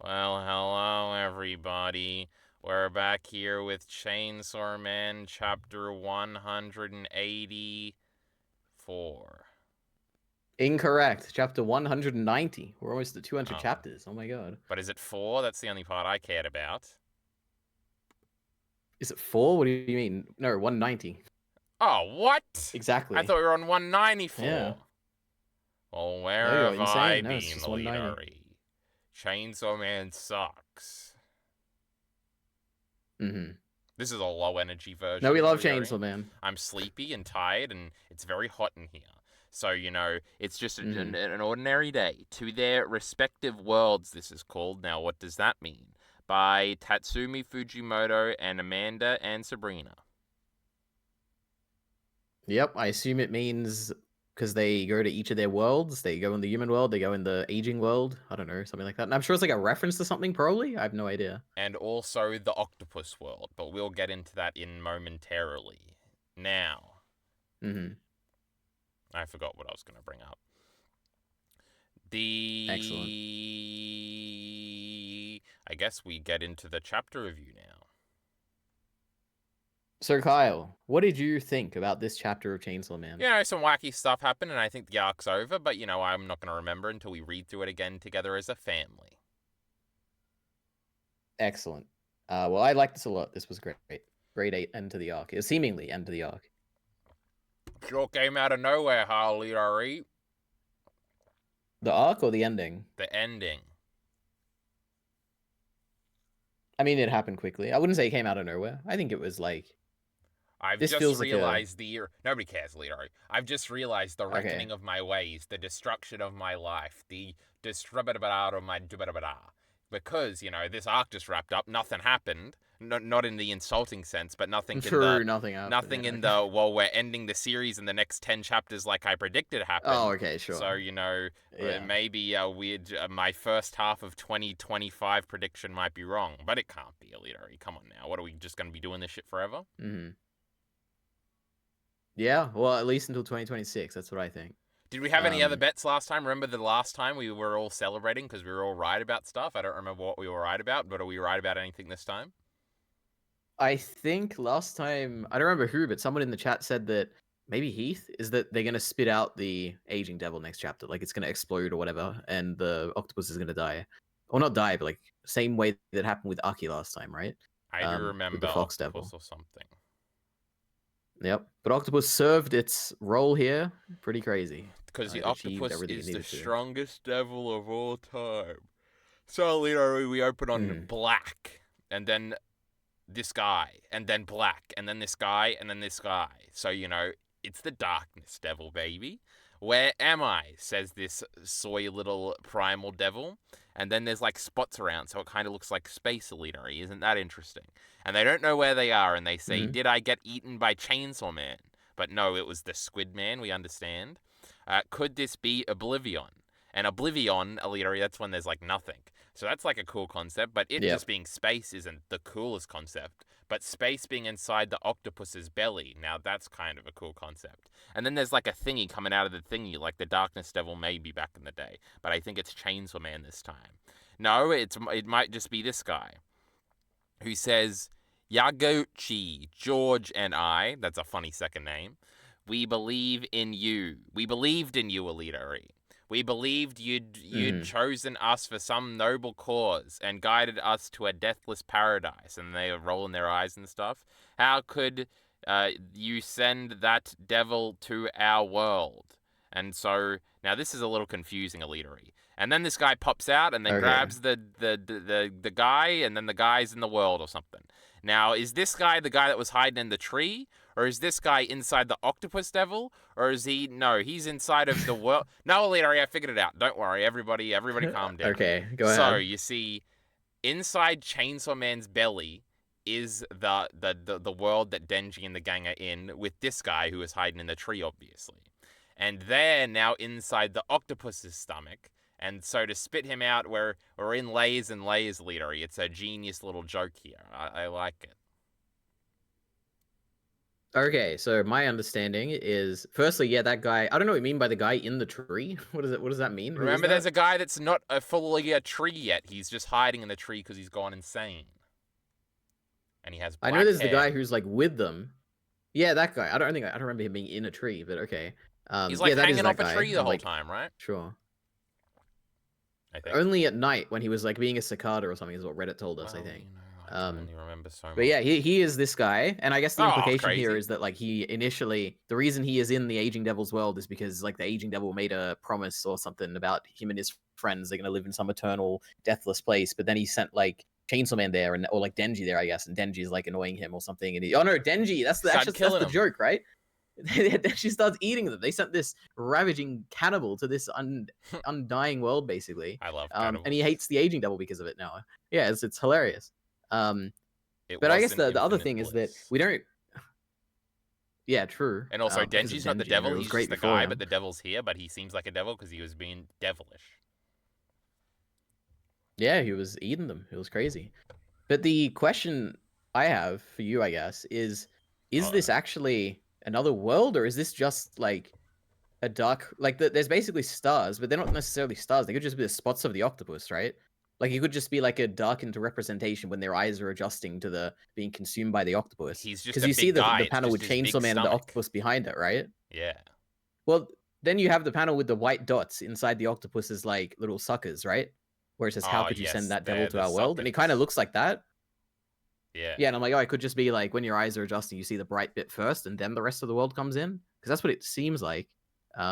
Well, hello everybody. We're back here with Chainsaw Man chapter 184. Incorrect. Chapter 190. We're almost at 200 Oh, chapters. Oh my god. but is it 4? That's the only part I cared about. Is it 4? What do you mean? No, 190. Oh, what? I Exactly. thought we were on Yeah. 194. Well, There where you go. have I Insane. No, it's been, just 190. Leadery? Chainsaw Man sucks. Mm-hmm. This is a low energy No, we version, love Leadery. Chainsaw Man. I'm sleepy and tired, and it's very hot in here. So, it's just Mm-hmm. an ordinary day. To their respective worlds, this is called. Now, what does that mean? By Tatsumi Fujimoto and Amanda and Sabrina. Yep, I assume it means because they go to each of their worlds. They go in the human world, they go in the aging world. I don't know, something like that. And I'm sure it's like a reference to something, probably. I have no idea. And also the Octopus world, but we'll get into that in momentarily. Now, Mm-hmm. I forgot what I was going to bring up. Excellent. I guess we get into the chapter review now. So, Kyle, what did you think about this chapter of Chainsaw Man? Some wacky stuff happened, and I think the arc's over, but, I'm not going to remember until we read through it again together as a family. Excellent. Well, I liked this a lot. This was great. Great end to the arc. Seemingly end to the arc. Sure came out of nowhere, Harley Rari. The arc or the ending? The ending. I mean, it happened quickly. I wouldn't say it came out of nowhere. I think it was like I've this just feels like a realized nobody cares, Leroy. I've just realized the okay. reckoning of my ways, the destruction of my life, the distrabada of my dubada. Because, this arc just wrapped up, nothing happened. Not in the insulting sense, but True, nothing happened. nothing Yeah, in okay. the well, we're ending the series in the next 10 chapters like I predicted Oh, happened. okay, sure. So, Yeah. maybe a weird my first half of 2025 prediction might be wrong, but it can't be, Leroy. Come on now. What are we just going to be doing this shit forever? Mm-hmm. Yeah, well, at least until 2026. That's what I think. Did we have any other Um, bets last time? Remember the last time we were all celebrating because we were all right about stuff? I don't remember what we were right about, but are we right about anything this time? I think last time I don't remember who, but someone in the chat said that maybe Heath is that they're gonna spit out the aging devil next chapter, like it's gonna explode or whatever, and the octopus is gonna die, or not die, but like same way that happened with Aki last time, right? I do With remember the fox devil. Octopus or something. Yep, but octopus served its role here. Pretty crazy. Because the It achieved Octopus everything it is the needed to. strongest devil of all time. So, Leonardo, we open on Mm. black, and then this guy, and then black, and then this guy, and then this guy. So, it's the darkness devil, baby. Where am I? Says this soy little primal devil. And then there's like spots around, so it kind of looks like space elitery. Isn't that interesting? And they don't know where they are, and they say, Mm-hmm. did I get eaten by Chainsaw Man? But no, it was the Squid Man, we understand. Could this be Oblivion? And Oblivion, elitery, that's when there's like nothing. So that's like a cool concept, but it Yep. just being space isn't the coolest concept. But space being inside the octopus's belly, now that's kind of a cool concept. And then there's like a thingy coming out of the thingy, like the Darkness Devil maybe back in the day. But I think it's Chainsaw Man this time. No, it might just be this guy who says, Yaguchi, George, and I, that's a funny second name, we believe in you. We believed in you, Alita. We believed you'd Mm-hmm. chosen us for some noble cause and guided us to a deathless paradise. And they are rolling their eyes and stuff. How could you send that devil to our world? And so now this is a little confusing, Alita. And then this guy pops out and then Okay. grabs the guy, and then the guy's in the world or something. Now, is this guy the guy that was hiding in the tree? Or is this guy inside the octopus devil? Or is he no, he's inside of the world. No, Alita, I figured it out. Don't worry, everybody calm down. Okay, go So, ahead. you see, inside Chainsaw Man's belly is the world that Denji and the gang are in, with this guy who is hiding in the tree, obviously. And they're now inside the octopus's stomach. And so to spit him out, we're in layers and layers, Leadery. It's a genius little joke here. I like it. Okay, so my understanding is, firstly, yeah, that guy. I don't know what you mean by the guy in the tree. What does that mean? Who is Remember, there's that? a guy that's not fully a tree yet. He's just hiding in the tree because he's gone insane. And he has I know black there's the guy hair. who's like with them. Yeah, that guy. I don't remember him being in a tree, but okay. He's like Yeah, that is hanging that off a guy. tree the I'm whole like, time, right? sure. I think. Only at night when he was like being a cicada or something is what Reddit told us, I Well, think. I can Um, only remember so but yeah, much. he is this guy, and I guess the Oh, implication here crazy. is that like he initially the reason he is in the aging devil's world is because like the aging devil made a promise or something about him and his friends they're gonna live in some eternal deathless place, but then he sent like Chainsaw Man there and or like Denji there, I guess, and Denji is like annoying him or something, and he oh no Denji Started that's killing the him. joke, right? Denji starts eating them. They sent this ravaging cannibal to this undying world basically, I love and he cannibals. hates the aging devil because of it now. Yeah, it's hilarious. Um, It but I guess wasn't the other infinite thing is that bliss. we don't. Yeah, true. And also, Because of Denji's not the Denji, you know, devil. it was He's great just a before guy, but him. the devil's here. But he seems like a devil because he was being devilish. Yeah, he was eating them. It was crazy. But the question I have for you, I guess, is Oh, this actually another world, or is this just like a dark? Like, there's basically stars, but they're not necessarily stars. They could just be the spots of the octopus, right? Like, it could just be like a darkened representation when their eyes are adjusting to the being consumed by the octopus. he's just Because a you see big guy. the It's panel just with his Chainsaw big Man and the stomach. octopus behind it, right? Yeah. Well, then you have the panel with the white dots inside the octopus's like little suckers, right? Where it says, "How Oh, could you send yes, that devil they're to the our world?" And it kind of sockets. looks like that. Yeah. Yeah, and I'm like, oh, it could just be like when your eyes are adjusting, you see the bright bit first, and then the rest of the world comes in, because that's what it seems like. Like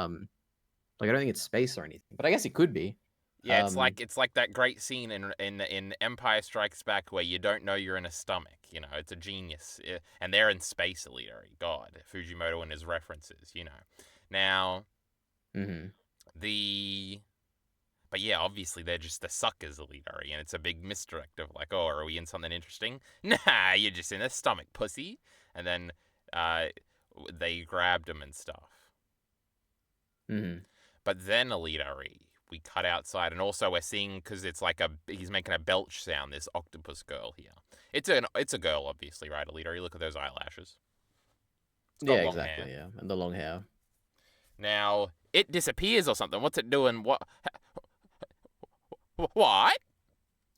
I don't think it's space or anything, but I guess it could be. Yeah, Um, it's like that great scene in Empire Strikes Back where you don't know you're in a stomach. You know, it's a genius, and they're in space, Elite. God, Fujimoto and his references. You know, now mhm. the but yeah, obviously they're just the suckers, Elite, and it's a big misdirect of like, oh, are we in something interesting? Nah, you're just in a stomach, pussy. And then uh, they grabbed him and stuff. Mhm. But then Elite, we cut outside, and also we're seeing because it's like he's making a belch sound. This octopus girl here. It's a girl, obviously, right, Elite? Look at those eyelashes. It's got Yeah, long hair. exactly. Yeah, and the long hair. Now it disappears or something. What's it doing? What?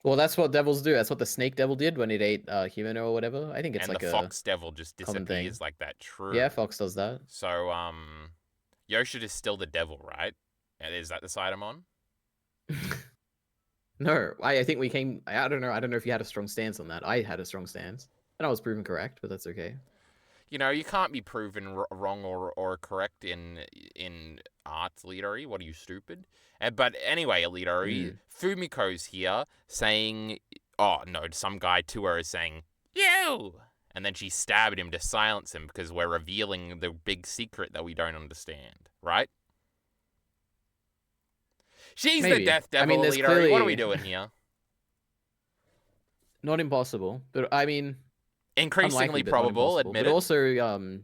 Well, that's what devils do. That's what the snake devil did when it ate human or whatever. I think it's And the like a fox devil just common thing. disappears like that. Yeah, True. Fox does that. So Yoshid is still the devil, right? And is that the side I'm on? No, I think we came. I don't know. I don't know if you had a strong stance on that. I had a strong stance, and I was proven correct, but that's okay. You know, you can't be proven wrong or correct in art, Lidori. What are you, stupid? But anyway, Lidori, Mm. Fumiko's here saying, oh no, some guy to her is saying, you! And then she stabbed him to silence him because we're revealing the big secret that we don't understand, right? She's the Maybe. Death I mean, Devil, there's Lidori. What are we clearly doing here? not impossible, but I mean, Increasingly unlikely, but not probable, impossible. admit But it. also,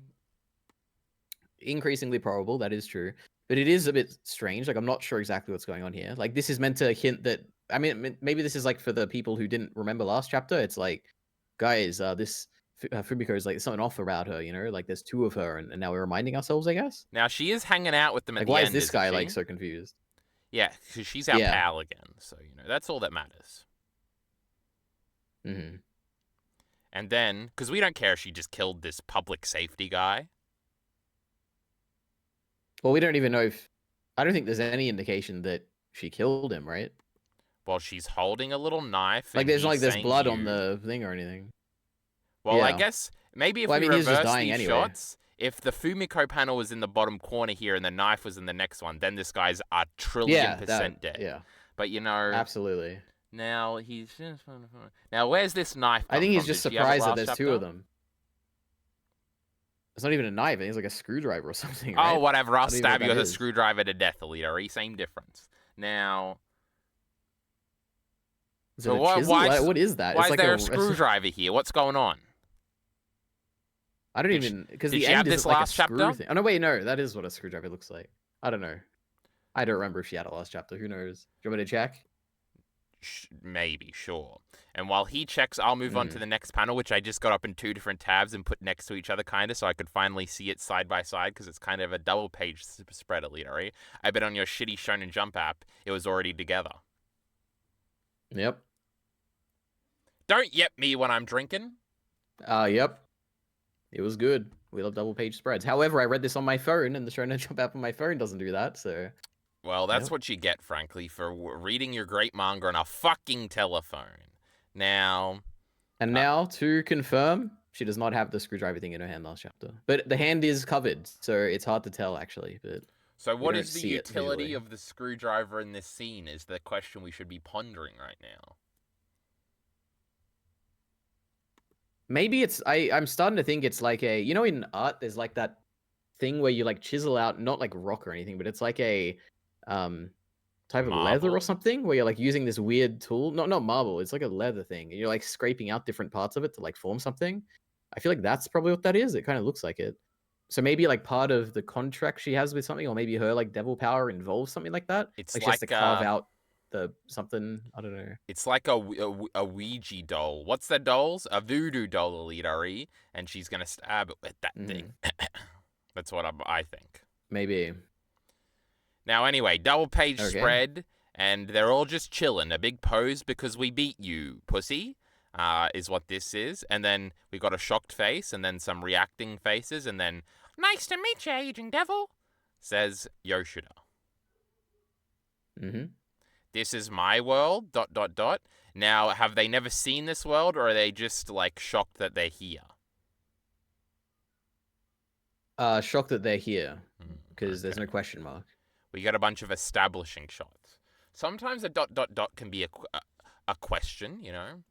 increasingly probable. That is true. But it is a bit strange. Like, I'm not sure exactly what's going on here. Like, this is meant to hint that. I mean, maybe this is like for the people who didn't remember last chapter. It's like, guys, this Fumiko is like something off about her. You know, like there's two of her, and now we're reminding ourselves, I guess. Now, she is hanging out with them at Like, the why is end, this isn't guy like she? so confused? Yeah, because she's our Yeah. pal again. So, you know, that's all that matters. Hmm. And then, because we don't care if she just killed this public safety guy. Well, we don't even know if. I don't think there's any indication that she killed him, right? Well, she's holding a little knife Like, and there's not he's like there's saying blood on you. the thing or anything. Well, I Yeah. guess maybe if Well, I we mean, he was just reverse dying these anyway. shots, if the Fumiko panel was in the bottom corner here and the knife was in the next one, then this guy's a trillion Yeah, that. percent dead. Yeah, But, you know, absolutely. now he's. Now, where's this knife I come think he's from? just Did she have it surprised that last there's two of chapter? them. It's not even a knife. I think it's like a screwdriver or something, Oh, right? whatever. I'll I don't even know stab what you that with a is. screwdriver to death, Alita. Same difference. Now, Is it so a chisel? What is that? why It's is like there a. a screwdriver here? What's going on? I don't Did she, even because did the she have end this isn't like a last screw chapter? thing. Oh no, wait, no, that is what a screwdriver looks like. I don't know. I don't remember if she had a last chapter. Who knows? Do you want me to check? Maybe, sure. And while he checks, I'll move on to Mm. the next panel, which I just got up in 2 different tabs and put next to each other, kind of, so I could finally see it side by side, because it's kind of a double-page spread, Alita. I bet on your shitty Shonen Jump app, it was already together. Yep. Don't yep me when I'm drinking. Yep. It was good. We love double page spreads. However, I read this on my phone, and the Shonen Jump app on my phone doesn't do that. So, Well, that's yep. what you get, frankly, for reading your great manga on a fucking telephone. Now, And now to confirm, she does not have the screwdriver thing in her hand last chapter, but the hand is covered, so it's hard to tell actually. But so we what don't is the see it utility visually. of the screwdriver in this scene is the question we should be pondering right now. Maybe it's I'm starting to think it's like a in art there's like that thing where you like chisel out not like rock or anything, but it's like a um type of leather or Marble? something where you're like using this weird tool. Not marble, it's like a leather thing. And you're like scraping out different parts of it to like form something. I feel like that's probably what that is. It kind of looks like it. So maybe like part of the contract she has with something, or maybe her like devil power involves something like that. It's Like she has to like carve out the something. I don't know. it's like a Ouija doll. What's the dolls? A voodoo doll, Alita, and she's gonna stab it with that thing. That's what I think. Maybe. Now, anyway, double page Okay. spread, and they're all just chilling. A big pose because we beat you, pussy, is what this is. And then we got a shocked face, and then some reacting faces, and then, nice to meet you, aging devil, says Yoshida. Mm-hmm. This is my world, dot, dot, dot. Now, have they never seen this world, or are they just, like, shocked that they're here? Shocked that they're here because there's Okay. no question mark. We got a bunch of establishing shots. Sometimes a dot, dot, dot can be a question, you know?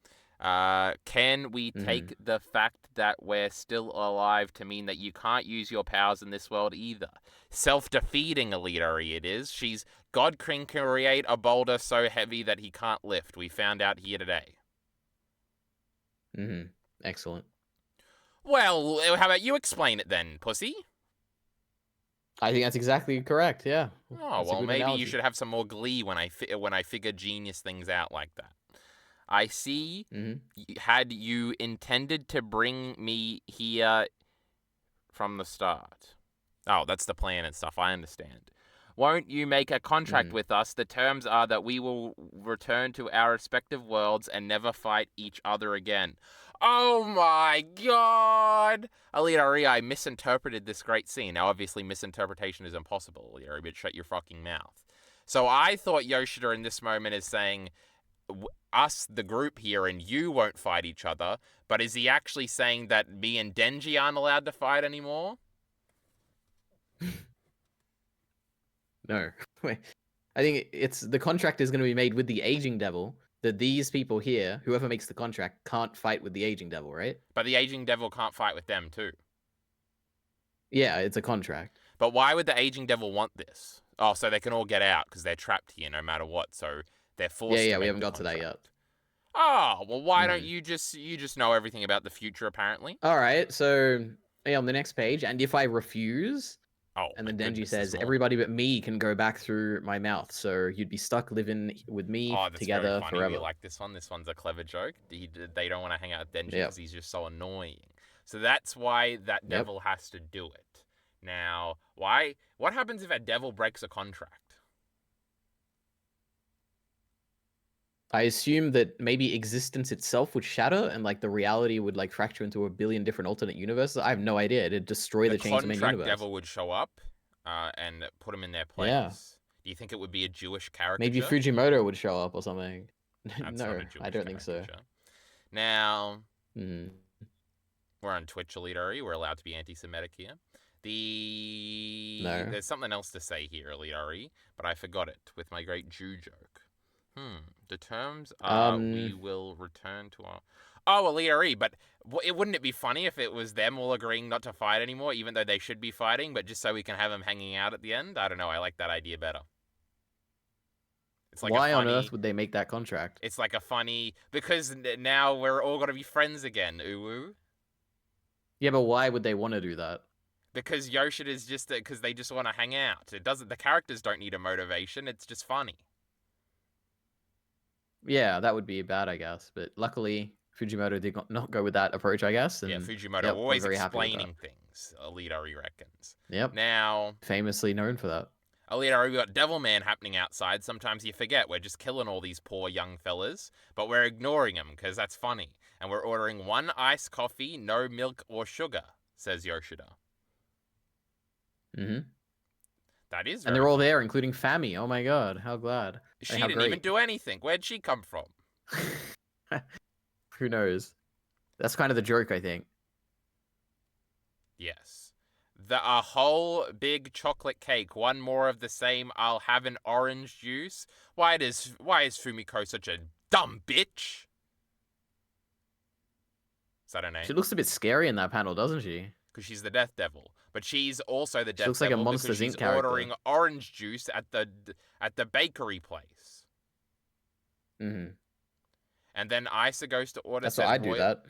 Can we take the fact that we're still alive to mean that you can't use your powers in this world either? Self-defeating Alita it is. God can create a boulder so heavy that he can't lift. We found out here today. Excellent. Well, how about you explain it then, pussy? I think that's exactly correct. Yeah. Oh, That's a well, good maybe you analogy. should have some more glee when I figure genius things out like that. I see. Had you intended to bring me here from the start? Oh, that's the plan and stuff. I understand. Won't you make a contract with us? The terms are that we will return to our respective worlds and never fight each other again. Oh my god! Alita, I misinterpreted this great scene. Now, obviously, misinterpretation is impossible, Alita, but shut your fucking mouth. So I thought Yoshida in this moment is saying, us, the group here, and you won't fight each other, but is he actually saying that me and Denji aren't allowed to fight anymore? No. I think it's the contract is going to be made with the aging devil that these people here, whoever makes the contract, can't fight with the aging devil, right? But the aging devil can't fight with them too. Yeah, it's a contract. But why would the aging devil want this? Oh, so they can all get out because they're trapped here no matter what. So they're forced to We make haven't the got to that yet. contract. Oh, well, why don't you just know everything about the future apparently? All right, so on the next page, and if I refuse, Oh, and my then Denji goodness, there's says, more. everybody but me can go back through my mouth, so you'd be stuck living with me Oh, that's very together funny. forever. We like this one. This one's a clever joke. They don't want to hang out with Denji because he's just so annoying. So that's why that devil has to do it. Now, why? What happens if a devil breaks a contract? I assume that maybe existence itself would shatter and like the reality would like fracture into a billion different alternate universes. I have no idea. It'd destroy the Chainsaw Man contract universe. devil would show up and put him in their place. Yeah. Do you think it would be a Jewish caricature? Maybe Fujimoto would show up or something. That's No, not a Jewish I don't think so. caricature. Now, we're on Twitch, Elitari. We're allowed to be anti-Semitic here. No. There's something else to say here, Elitari, but I forgot it with my great Jew joke. The terms are we will return to our... Oh, Elitari, but wouldn't it be funny if it was them all agreeing not to fight anymore, even though they should be fighting, but just so we can have them hanging out at the end? I don't know. I like that idea better. It's like why on earth would they make that contract? It's like a funny... Because now we're all got to be friends again, uwu. Yeah, but why would they want to do that? Because Yoshida is just... Because they just want to hang out. The characters don't need a motivation. It's just funny. Yeah, that would be bad, I guess. But luckily, Fujimoto did not go with that approach, I guess. Yeah, And Fujimoto yep, we're always very happy with that. explaining things, Alidari reckons. Yep, Now, famously known for that. Alidari, we got Devilman happening outside. Sometimes you forget we're just killing all these poor young fellas, but we're ignoring them because that's funny. And we're ordering 1 iced coffee, no milk or sugar, says Yoshida. Hmm. That is And very they're all funny. there, including Fami. Oh my god, how glad. I mean, She how didn't even great. do anything. Where'd she come from? Who knows? That's kind of the joke, I think. Yes. A whole big chocolate cake, one more of the same, I'll have an orange juice. Why is Fumiko such a dumb bitch? Is that her name? She looks a bit scary in that panel, doesn't she? Because she's the Death Devil. But she's also the She Death looks like a Devil because Monsters she's Inc. character. ordering orange juice at the bakery place. Hmm. And then Isa goes to order That's why I do that.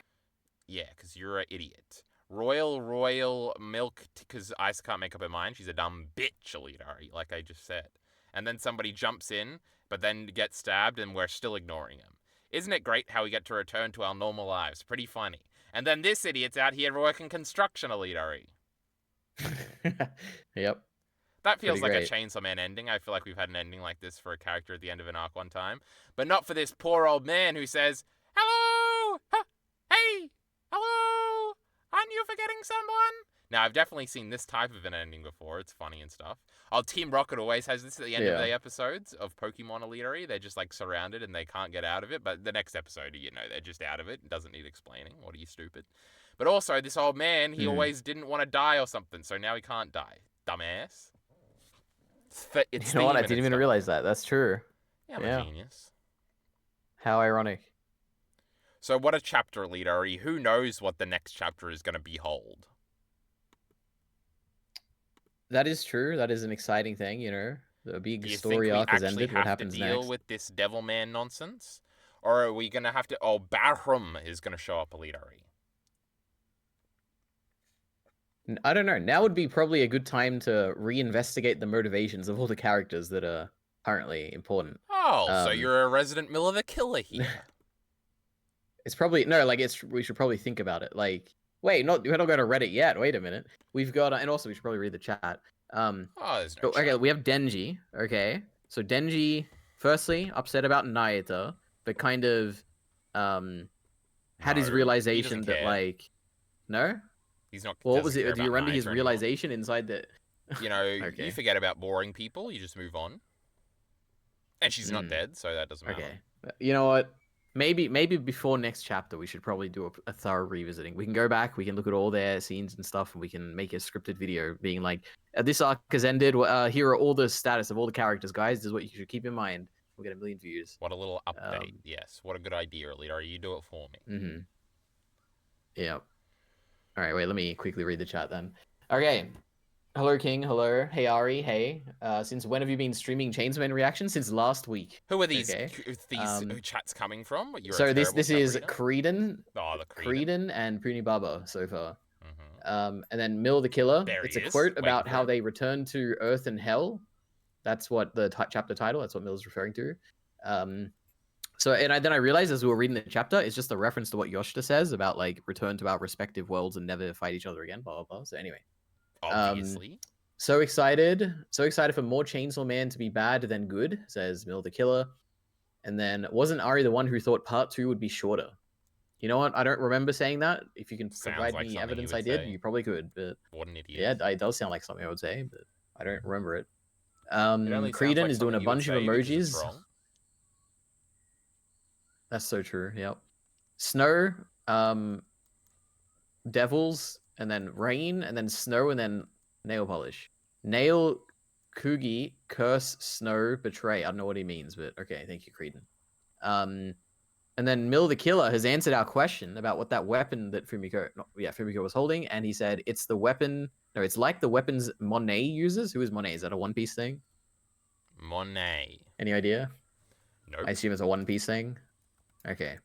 Yeah, because you're an idiot. Royal milk, because Isa can't make up her mind. She's a dumb bitch, Alidari, like I just said. And then somebody jumps in, but then gets stabbed, and we're still ignoring him. Isn't it great how we get to return to our normal lives? Pretty funny. And then this idiot's out here working construction, Alidari. Yep. That Pretty feels like a great. Chainsaw Man ending. I feel like we've had an ending like this for a character at the end of an arc one time. But not for this poor old man who says, "Hello! Hey! Hello! Aren't you forgetting someone?" Now, I've definitely seen this type of an ending before. It's funny and stuff. Oh, Team Rocket always has this at the end of the episodes of Pokemon Elite. They're just like surrounded and they can't get out of it. But the next episode, they're just out of it. It doesn't need explaining. What are you, stupid? But also, this old man, he always didn't want to die or something. So now he can't die. Dumbass. It's You know what? I theme and didn't it's even stuff. realize that. That's true. Yeah, I'm Yeah. a genius. How ironic. So what a chapter, leader. Who knows what the next chapter is going to behold? That is true. That is an exciting thing, you know. The big Do you think story we arc has actually ended. What have to happens deal next? with this Devilman nonsense? Or are we going to have to... Oh, Bahram is going to show up, leader. I don't know. Now would be probably a good time to reinvestigate the motivations of all the characters that are currently important. Oh, so you're a resident Miller the Killer here. It's probably no, like we should probably think about it. Like, wait, we're not going to Reddit yet. Wait a minute. We've got, and also we should probably read the chat. Oh, there's no Okay, chat. we have Denji. Okay, so Denji, firstly, upset about Naita, but kind of, had his No, he realization doesn't that care. like, no. He's not. Well, what was doesn't care it? Do you about remember his Naito anymore. realization inside the? You know, Okay. you forget about boring people. You just move on. And she's not dead, so that doesn't matter. Okay. You know what? Maybe before next chapter, we should probably do a thorough revisiting. We can go back, we can look at all their scenes and stuff, and we can make a scripted video being like, this arc has ended. Here are all the status of all the characters, guys. This is what you should keep in mind. We'll get 1 million views. What a little update. Yes. What a good idea, leader. You do it for me. Mm-hmm. Yeah. All right, wait, let me quickly read the chat then. Okay. Hello, King. Hello. Hey, Ari. Hey. Since when have you been streaming Chainsaw Man reactions? Since last week. Who are these Okay. chats coming from? You're so this is reader? Creedon. Oh, the Creedon and Puni Baba so far. Mm-hmm. And then Mill the Killer. There It's he a is, quote about waiting how for they return to Earth and Hell. That's what the chapter title. That's what Mill's referring to. So then I realized as we were reading the chapter, it's just a reference to what Yoshida says about like return to our respective worlds and never fight each other again. Blah blah blah. So anyway, obviously. So excited for more Chainsaw Man to be bad than good, says Mill the Killer. And then wasn't Ari the one who thought part 2 would be shorter? You know what? I don't remember saying that. If you can provide me evidence I did, you probably could. But what an idiot. Yeah, it does sound like something I would say, but I don't remember it. Creedon is doing a bunch of emojis. That's so true. Yep. Snow, devils, and then rain, and then snow, and then nail polish. Nail, Kugi, curse, snow, betray. I don't know what he means, but okay, thank you, Creedon. And then Mill the Killer has answered our question about what that weapon that Fumiko was holding, and he said it's the weapon. No, it's like the weapons Monet uses. Who is Monet? Is that a One Piece thing? Monet. Any idea? Nope. I assume it's a One Piece thing. Okay.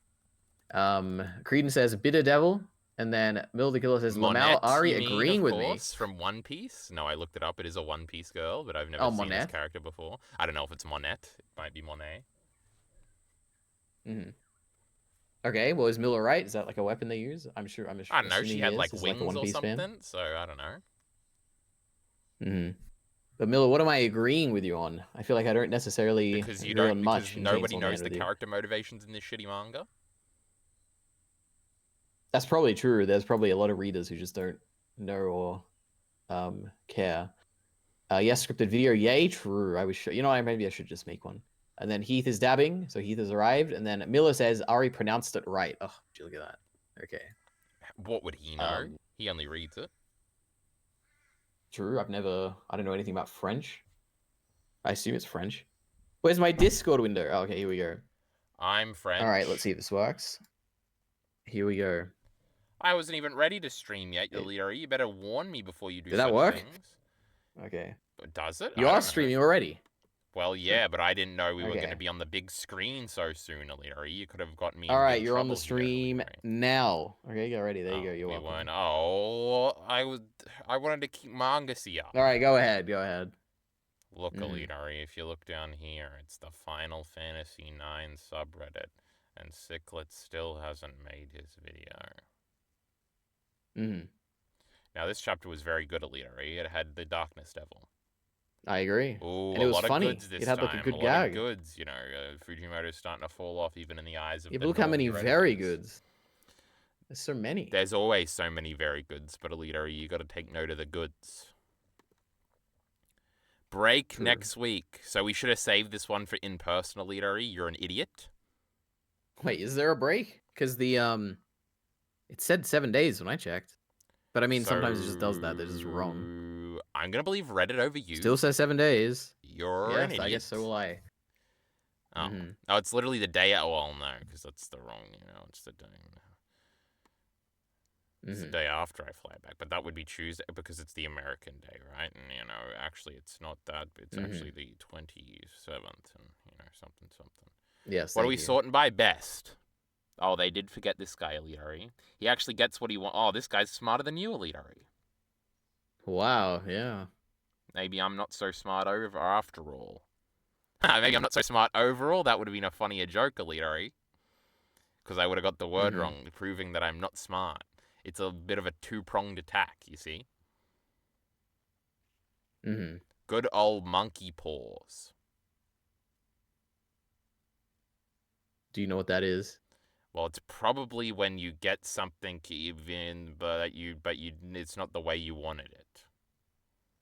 Creedon says bitter devil, and then Mill the Killer says Lamau Ari agreeing with me. From One Piece. No, I looked it up. It is a One Piece girl, but I've never seen this character before. I don't know if it's Monette. It might be Monet. Hmm. Okay, well, is Miller right? Is that like a weapon they use? I'm sure. I don't know. Assuming She he had is. like He's like a wings One or Piece fan. something, so I don't know. Hmm. But Miller, what am I agreeing with you on? I feel like I don't necessarily Because you agree don't, on because much in nobody Chainsaw Man knows the with you. character motivations in this shitty manga. That's probably true. There's probably a lot of readers who just don't know or care. Yes, scripted video. Yay, true. I was sure. You know, maybe I should just make one. And then Heath is dabbing, so Heath has arrived. And then Miller says Ari pronounced it right. Oh, would you look at that? Okay. What would he know? Um, He only reads it. true. I don't know anything about French. I assume it's French. Where's my Discord window? Oh, okay, here we go. I'm All right, let's French. see if this works. Here we go. I wasn't even ready to stream yet, It, Leader. You better warn me before you do did that such work? things. Okay. But does it? You I are don't know. streaming already. Well, yeah, but I didn't know we were going to Okay. be on the big screen so soon, Leader. You could have got me All in right, big you're on the trouble here, stream Leader. now. Okay, go ready. There you Oh, go. You're we welcome. weren't. Oh, I wanted to keep Mangasi up. All right, go ahead. Go ahead. Look, Mhm. Leader, if you look down here, it's the Final Fantasy IX subreddit, and Ciclet still hasn't made his video. Mhm. Now, this chapter was very good, Leader. It had the Darkness Devil. I agree. Ooh, And a it was lot of funny. goods It this had like a time. A good lot of gag. goods. You know, Fujimoto's starting to fall off even in the eyes of Yeah, the but look how many normie very redditors. goods. There's so many. There's always so many very goods, but Alita, you got to take note of the goods. Break True. next week. So we should have saved this one for in person, Alita. You're an idiot. Wait, is there a break? Because it said 7 days when I checked. But I mean, So sometimes it just does that. They're just wrong. I'm gonna believe Reddit over you. Still says 7 days. You're an Yes, I idiot. guess so will I. Oh, Mm-hmm. oh, it's literally the day. Oh, well, no, because that's the wrong. You know, it's the day. It's the Mm-hmm. day after I fly back, but that would be Tuesday because it's the American day, right? And you know, actually, it's not that. It's Mm-hmm. actually the 27th, and you know, something, something. Yes, What are thank we you. sorting by best? Oh, they did forget this guy, Elitari. He actually gets what he wants. Oh, this guy's smarter than you, Elitari. Wow, yeah. Maybe I'm not so smart over after all. Maybe I'm not so smart overall. That would have been a funnier joke, Elitari. Because I would have got the word Mm-hmm. wrong, proving that I'm not smart. It's a bit of a two-pronged attack, you see? Mm-hmm. Good old monkey paws. Do you know what that is? Well, it's probably when you get something even, but it's not the way you wanted it.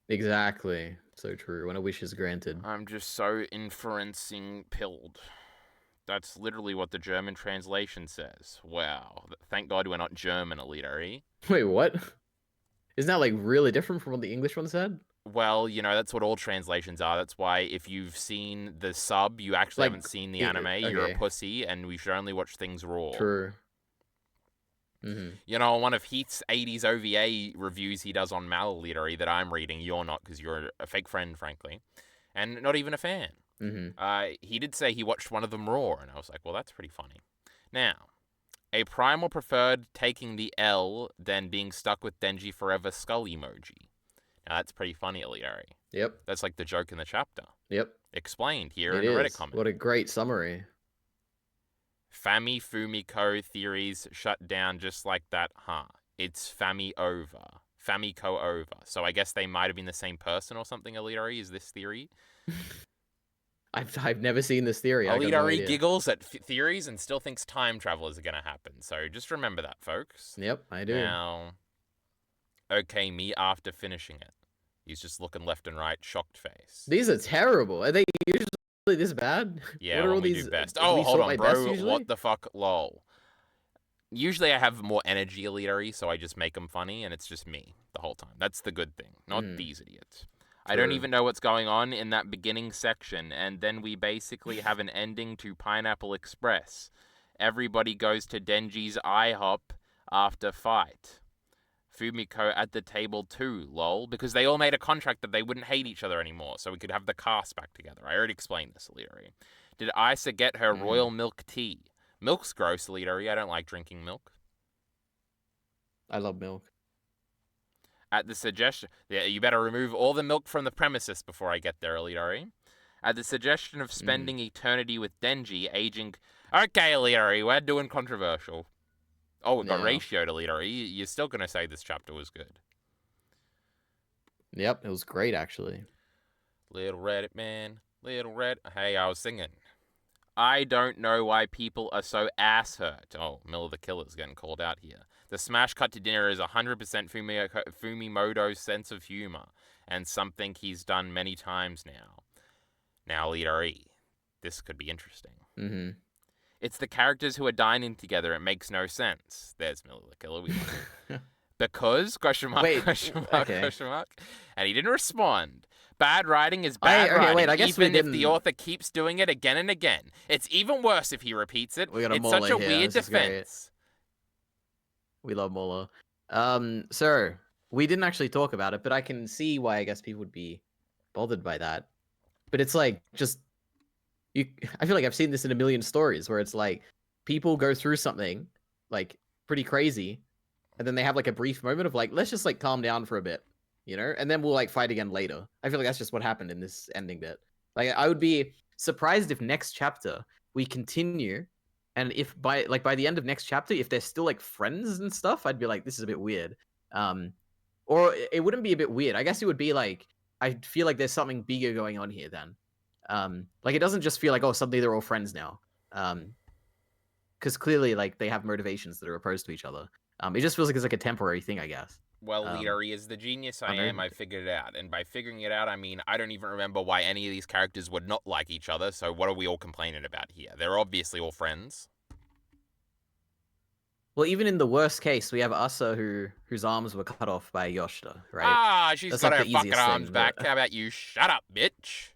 Exactly. So true. When a wish is granted. I'm just so inferencing pilled. That's literally what the German translation says. Wow. Thank God we're not German, Elitari. Wait, what? Isn't that like really different from what the English one said? Well, you know, that's what all translations are. That's why if you've seen the sub, you actually Like, haven't seen the anime, you're a okay, pussy, and we should only watch things raw. true. Mm-hmm. You know, one of Heath's 80s OVA reviews he does on Mal Literary that I'm reading, you're not because you're a fake friend, frankly, and not even a fan. Mm-hmm. He did say he watched one of them raw, and I was like, well, that's pretty funny. Now, a primal preferred taking the L than being stuck with Denji forever skull emoji. Now, that's pretty funny, Eliari. Yep. That's like the joke in the chapter. Yep. Explained here It in a Reddit is. comment. What a great summary. Fami Fumiko theories shut down just like that, huh? It's Fami over. Famiko over. So I guess they might have been the same person or something, Elitari, is this theory? I've never seen this theory. I got no Elitari idea. giggles at theories and still thinks time travel is going to happen. So just remember that, folks. Yep, I do. Now, okay, me after finishing it. He's just looking left and right, shocked face. These are terrible. Are they usually this bad? Yeah, what are when all we these? do best. Do Oh, we hold sort on, by best bro. usually? What the fuck? Lol. Usually I have more energy, Elitary, so I just make them funny, and it's just me the whole time. That's the good thing, not these idiots. I don't True. even know what's going on in that beginning section, and then we basically have an ending to Pineapple Express. Everybody goes to Denji's IHOP after fight. Fumiko at the table too, lol, because they all made a contract that they wouldn't hate each other anymore, so we could have the cast back together. I already explained this, Elitary. Did Isa get her royal milk tea? Milk's gross, Elitary. I don't like drinking milk. I love milk. At the suggestion... Yeah, you better remove all the milk from the premises before I get there, Elitary. At the suggestion of spending eternity with Denji, Okay, Leadery, we're doing controversial. Oh, we've got Yeah. ratio to Leadery. You're still gonna say this chapter was good. Yep, it was great actually. Little Reddit man, little Red. Hey, I was singing. I don't know why people are so ass hurt. Oh, Miller the Killer's getting called out here. The smash cut to dinner is 100% Fumimoto's sense of humor, and something he's done many times now. Now, Leader E, this could be interesting. Mm-hmm. It's the characters who are dining together. It makes no sense. There's Miller the Killer. Because? Question mark, Wait, question mark, okay. question mark. And he didn't respond. Bad writing is bad writing, wait, I guess even we if the didn't. author keeps doing it again and again. It's even worse if he repeats it. We got a It's such Muller a here. weird This is great. defense. We love Muller. So we didn't actually talk about it, but I can see why I guess people would be bothered by that. But it's like just you. I feel like I've seen this in a million stories where it's like people go through something like pretty crazy, and then they have like a brief moment of like, let's just like calm down for a bit, you know, and then we'll like fight again later. I feel like that's just what happened in this ending bit. Like I would be surprised if next chapter we continue, and if by the end of next chapter, if they're still like friends and stuff, I'd be like, this is a bit weird. Or it wouldn't be a bit weird. I guess it would be like I feel like there's something bigger going on here then. Like it doesn't just feel like, oh, suddenly they're all friends now. Because clearly like they have motivations that are opposed to each other. It just feels like it's like a temporary thing, I guess. Well, Leader, he is the genius I am. I figured it out. And by figuring it out, I mean, I don't even remember why any of these characters would not like each other. So what are we all complaining about here? They're obviously all friends. Well, even in the worst case, we have Asa whose arms were cut off by Yoshida, right? Ah, she's That's got like her the fucking easiest arms thing, back. but- How about you shut up, bitch?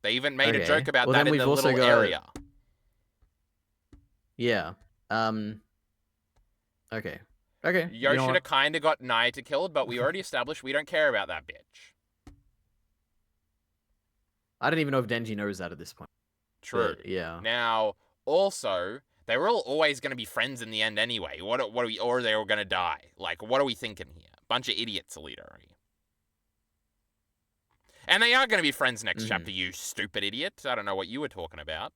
They even made a Okay. joke about Well, that then in we've the also little got- area. Yeah. Okay. Okay. You know Yoshida what? kind of got Naita killed, but we already established we don't care about that bitch. I don't even know if Denji knows that at this point. True. But, yeah. Now, also, they were all always going to be friends in the end anyway. What are we? Or they were going to die. Like, what are we thinking here? Bunch of idiots, Alita. And they are going to be friends next chapter, you stupid idiot. I don't know what you were talking about.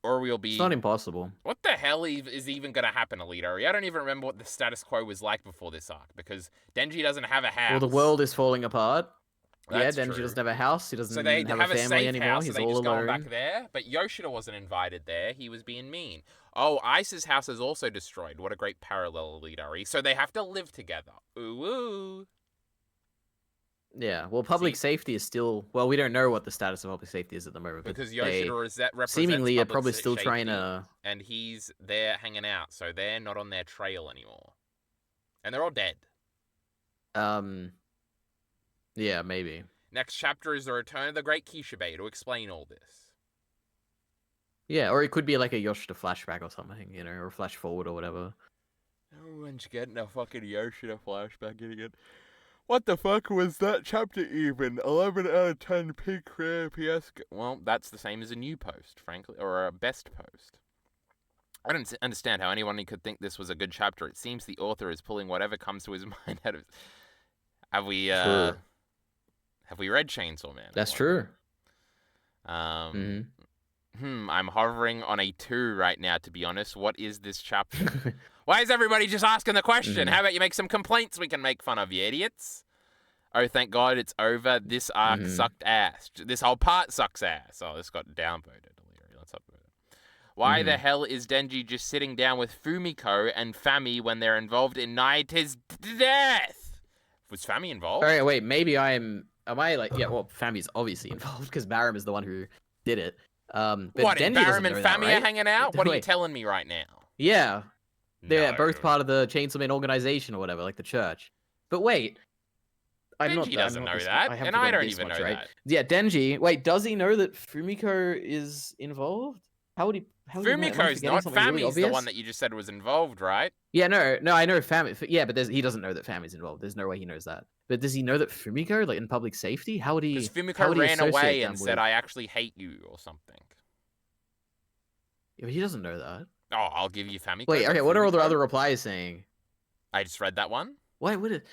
Or we'll be... It's not impossible. What the hell is even going to happen, Alita? I don't even remember what the status quo was like before this arc, because Denji doesn't have a house. Well, the world is falling apart. That's Denji true. doesn't have a house. He doesn't So they have have a a family safe anymore. house, He's so they all just alone. going back there. But Yoshida wasn't invited there. He was being mean. Oh, Ice's house is also destroyed. What a great parallel, Alita. So they have to live together. Ooh, ooh. Yeah, well, public safety is still... Well, we don't know what the status of public safety is at the moment. Because Yoshida represents seemingly are public probably still safety, trying to... and he's there hanging out, so they're not on their trail anymore. And they're all dead. Yeah, maybe. Next chapter is the return of the Great Kishibe to explain all this. Yeah, or it could be like a Yoshida flashback or something, you know, or flash forward or whatever. Everyone's getting a fucking Yoshida flashback again. What the fuck was that chapter even? 11 out of 10 peak rare PS... Well, that's the same as a new post, frankly, or a best post. I don't understand how anyone could think this was a good chapter. It seems the author is pulling whatever comes to his mind out of... Have we read Chainsaw Man? That's true. I'm hovering on a 2 right now, to be honest. What is this chapter? Why is everybody just asking the question? How about you make some complaints we can make fun of, you idiots? Oh, thank God it's over. This arc sucked ass. This whole part sucks ass. Oh, this got downvoted. Let's upvote it. Why the hell is Denji just sitting down with Fumiko and Fami when they're involved in Naita's death? Was Fami involved? All right, wait, maybe Am I like... Yeah, well, Fami's obviously involved because Barum is the one who did it. But what, Denji Barum and know Fami that, right? are hanging out? What are you Wait. telling me right now? Yeah. They're No. both part of the Chainsaw Man organization or whatever, like the church. But wait, Denji doesn't know that, and I don't even know that. Yeah, Denji. Wait, does he know that Fumiko is involved? How would he? Fumiko's not. Fami's the one that you just said was involved, right? Yeah, no, I know Fami. Yeah, but he doesn't know that Fami's involved. There's no way he knows that. But does he know that Fumiko, like in public safety? How would he? Because Fumiko ran away and said, "I actually hate you" or something. Yeah, but he doesn't know that. Oh, I'll give you Famiko. Wait, okay, what are all the other replies saying? I just read that one. Why would it?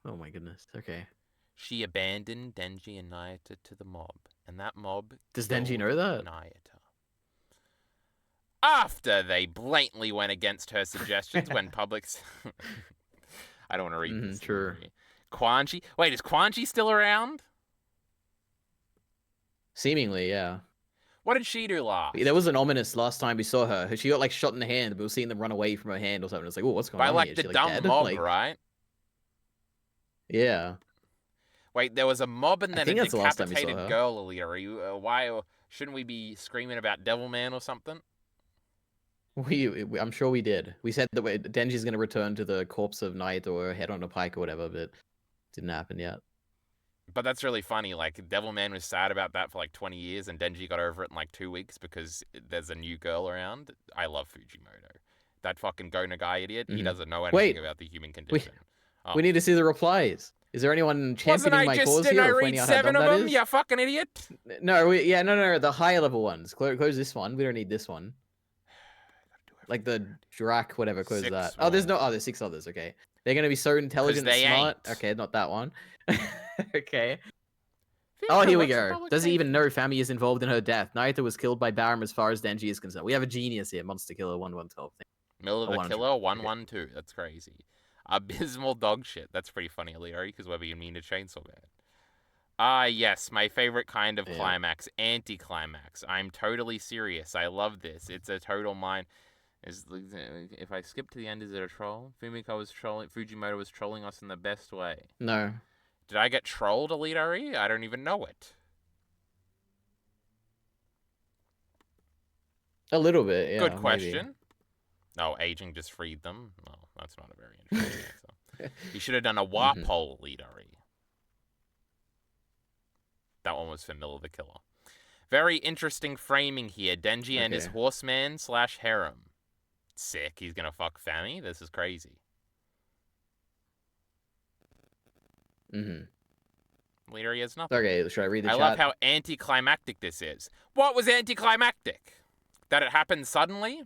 Oh my goodness. Okay. She abandoned Denji and Naita to the mob. And that mob Does Denji killed know that? Nayata. After they blatantly went against her suggestions when public... I don't want to read this. True. Quan Chi? Wait, is Quan Chi still around? Seemingly, yeah. What did she do last? There was an ominous last time we saw her. She got like shot in the hand, but we were seeing them run away from her hand or something. It's like, oh, what's going By on like here? the Is she, dumb dead? mob, Like, right? Yeah. Wait, there was a mob and I then a think that's the last time we saw decapitated her. girl, Alita. Why shouldn't we be screaming about Devilman or something? I'm sure we did. We said that Denji's going to return to the corpse of Night or head on a pike or whatever, but didn't happen yet. But that's really funny. Like, Devilman was sad about that for like 20 years, and Denji got over it in like 2 weeks because there's a new girl around. I love Fujimoto. That fucking Go Nagai idiot, he doesn't know anything about the human condition. We need to see the replies. Is there anyone championing my cause Didn't here I or read pointing out how 7 dumb of that them, is? you fucking idiot? No, the higher level ones. Close this one. We don't need this one. Like the Drak, whatever, close Six that. more. Oh, there's 6 others, okay. They're gonna be so intelligent and they smart. ain't. Okay, not that one. Okay. Oh, here we go. Does he even know Fami is involved in her death? Naito was killed by Barum as far as Denji is concerned. We have a genius here, Monster Killer 1112. Miller the 100. Killer 112. That's crazy. Abysmal dog shit. That's pretty funny, Alita, because whether you mean to Chainsaw Man. Ah, yes, my favorite kind of climax, anti-climax. I'm totally serious. I love this. It's a total mind. If I skip to the end, is it a troll? Fujimoto was trolling us in the best way. No. Did I get trolled, Alita? I don't even know it. A little bit, yeah. Good question. Maybe. No, aging just freed them. Well, that's not a very interesting answer. You should have done a warp hole, Alita. That one was for Miller the Killer. Very interesting framing here. Denji and his horseman / harem. Sick. He's gonna fuck Fami. This is crazy. Later he has nothing. Okay, should I read the chat? I love how anticlimactic this is. What was anticlimactic? That it happened suddenly?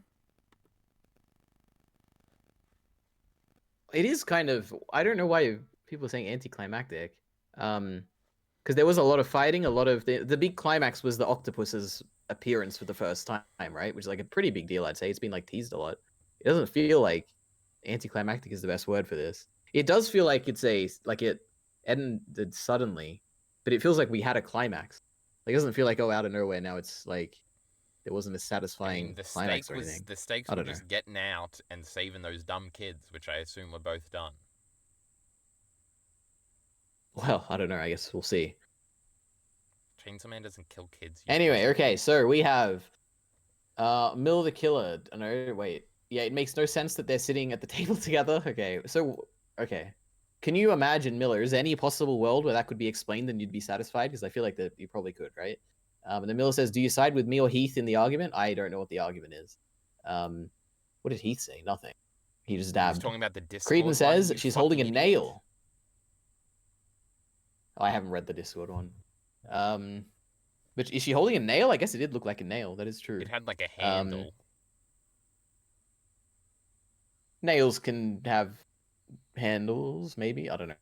It is kind of... I don't know why people are saying anticlimactic. Because there was a lot of fighting, a lot of... The big climax was the Octopus's appearance for the first time, right? Which is like a pretty big deal, I'd say. It's been like teased a lot. It doesn't feel like anticlimactic is the best word for this. It does feel like it's it ended suddenly, but it feels like we had a climax. Like, it doesn't feel like, oh, out of nowhere now it's like there wasn't a satisfying climax or anything. The stakes were just getting out and saving those dumb kids, which I assume were both done. Well, I don't know. I guess we'll see. Chainsaw Man doesn't kill kids. Anyway, okay, so we have Mill the Killer. Oh, no, wait. Yeah, it makes no sense that they're sitting at the table together. Okay, so, okay. Can you imagine, Miller, is there any possible world where that could be explained and you'd be satisfied? Because I feel like that you probably could, right? And then Miller says, do you side with me or Heath in the argument? I don't know what the argument is. What did Heath say? Nothing. He just dabbed. He's talking about the Discord. Creedon says she's holding a nail. Oh, I haven't read the Discord one. But is she holding a nail? I guess it did look like a nail. That is true. It had like a handle. Nails can have handles, maybe? I don't know.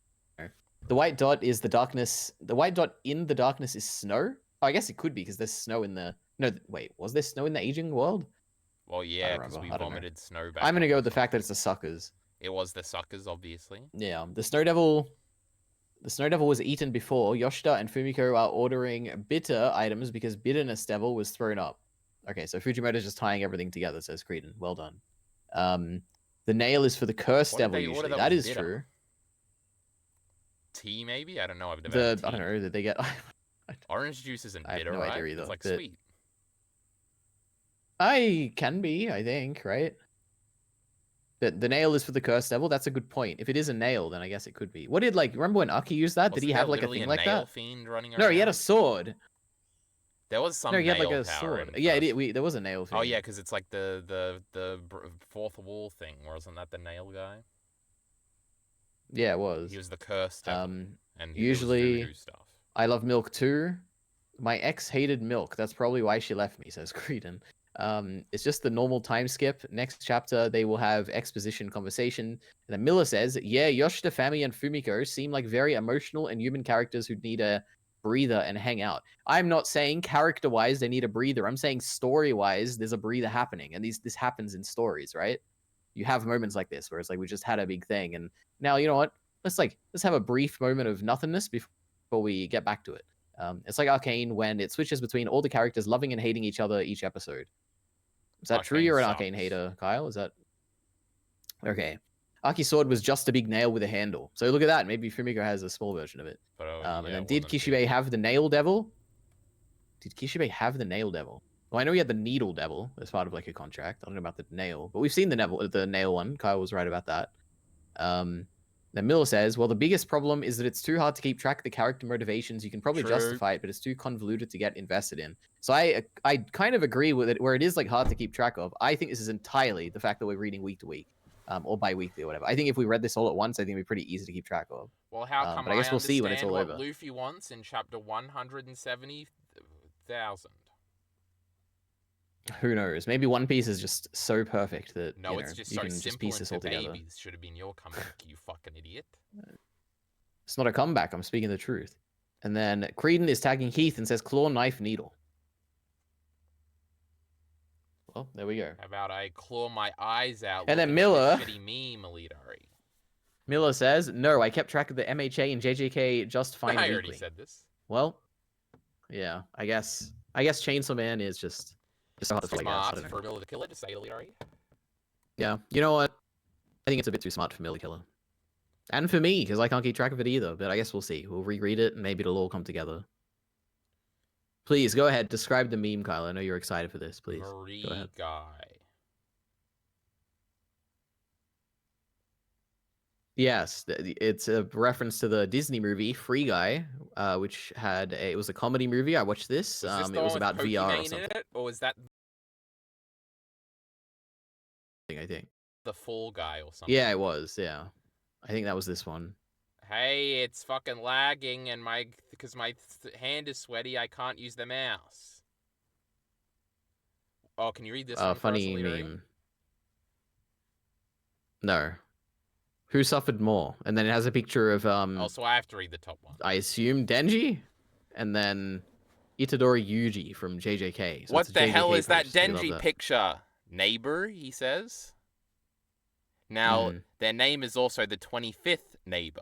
The white dot is the darkness. The white dot in the darkness is snow? Oh, I guess it could be because there's snow in the... No, wait. Was there snow in the aging world? Well, yeah, because we vomited snow back. I'm going to go with the fact that it's the suckers. It was the suckers, obviously. Yeah. The Snow Devil was eaten before. Yoshida and Fumiko are ordering bitter items because bitterness devil was thrown up. Okay, so Fujimoto's just tying everything together, says Creedon. Well done. The nail is for the curse devil usually. That is true. Tea, maybe? I don't know. I've never had tea. I don't know. Did they get... Orange juice isn't bitter, I have no right? idea either. It's like sweet. I can be, I think, right? The nail is for the curse devil. That's a good point. If it is a nail, then I guess it could be. What did, like, remember when Aki used that? Did he have like a thing like that? Fiend running around? No, he had a sword. There was some. No, he had like a sword. Yeah, there was a nail fiend. Oh yeah, because it's like the fourth wall thing. Wasn't that the nail guy? Yeah, it was. He was the curse devil. And usually stuff. I love milk too. My ex hated milk. That's probably why she left me, says Creedon. It's just the normal time skip. Next chapter, they will have exposition conversation. And then Miller says, yeah, Yoshida, Fami, and Fumiko seem like very emotional and human characters who'd need a breather and hang out. I'm not saying character-wise they need a breather. I'm saying story-wise there's a breather happening, and this happens in stories, right? You have moments like this where it's like we just had a big thing, and now you know what? Let's have a brief moment of nothingness before we get back to it. It's like Arcane when it switches between all the characters loving and hating each other each episode. Is that true? Arcane You're an sucks. Arcane hater, Kyle. Is that okay? Arky Sword was just a big nail with a handle. So look at that. Maybe Fumiko has a small version of it. But And then well, did then Kishibe have the nail devil? Did Kishibe have the nail devil? Well, I know he had the needle devil as part of like a contract. I don't know about the nail, but we've seen the nail one. Kyle was right about that. Then Miller says, well, the biggest problem is that it's too hard to keep track of the character motivations. You can probably True. justify it, but it's too convoluted to get invested in. So I kind of agree with it, where it is like hard to keep track of. I think this is entirely the fact that we're reading week to week, or bi-weekly or whatever. I think if we read this all at once, I think it'd be pretty easy to keep track of. Well, how come but I guess we'll see when it's all what over. Luffy wants in chapter 170,000? Who knows? Maybe One Piece is just so perfect that It's just you so can simple just piece and this for all together. babies. Should have been your comeback, you fucking idiot. It's not a comeback. I'm speaking the truth. And then Creedon is tagging Heath and says claw, knife, needle. Well, there we go. How about I claw my eyes out? And then looking at Miller- this shitty meme, Elitari. Miller says, no, I kept track of the MHA and JJK just fine I weekly. already said this. Well, yeah, I guess Chainsaw Man is just hard to follow, I guess. I Smart don't know. for Miller to kill it, to say Elitari. Yeah, you know what? I think it's a bit too smart for Miller Killer. And for me, because I can't keep track of it either. But I guess we'll see. We'll reread it and maybe it'll all come together. Please, go ahead. Describe the meme, Kyle. I know you're excited for this. Please, Marie go ahead. guy. Yes, it's a reference to the Disney movie Free Guy, which it was a comedy movie. I watched this. Was this the It was one about with VR or Pokimane something. in it, or was that I think. the Fall Guy or something? Yeah, it was. Yeah, I think that was this one. Hey, it's fucking lagging, and because my hand is sweaty, I can't use the mouse. Oh, can you read this one Funny for us, Elitari? meme. No. Who suffered more? And then it has a picture of Oh, so I have to read the top one. I assume Denji, and then Itadori Yuji from JJK. So What it's a the hell JJK is that post. We love Denji that. picture? Neighbor, he says. Now, their name is also the 25th neighbor.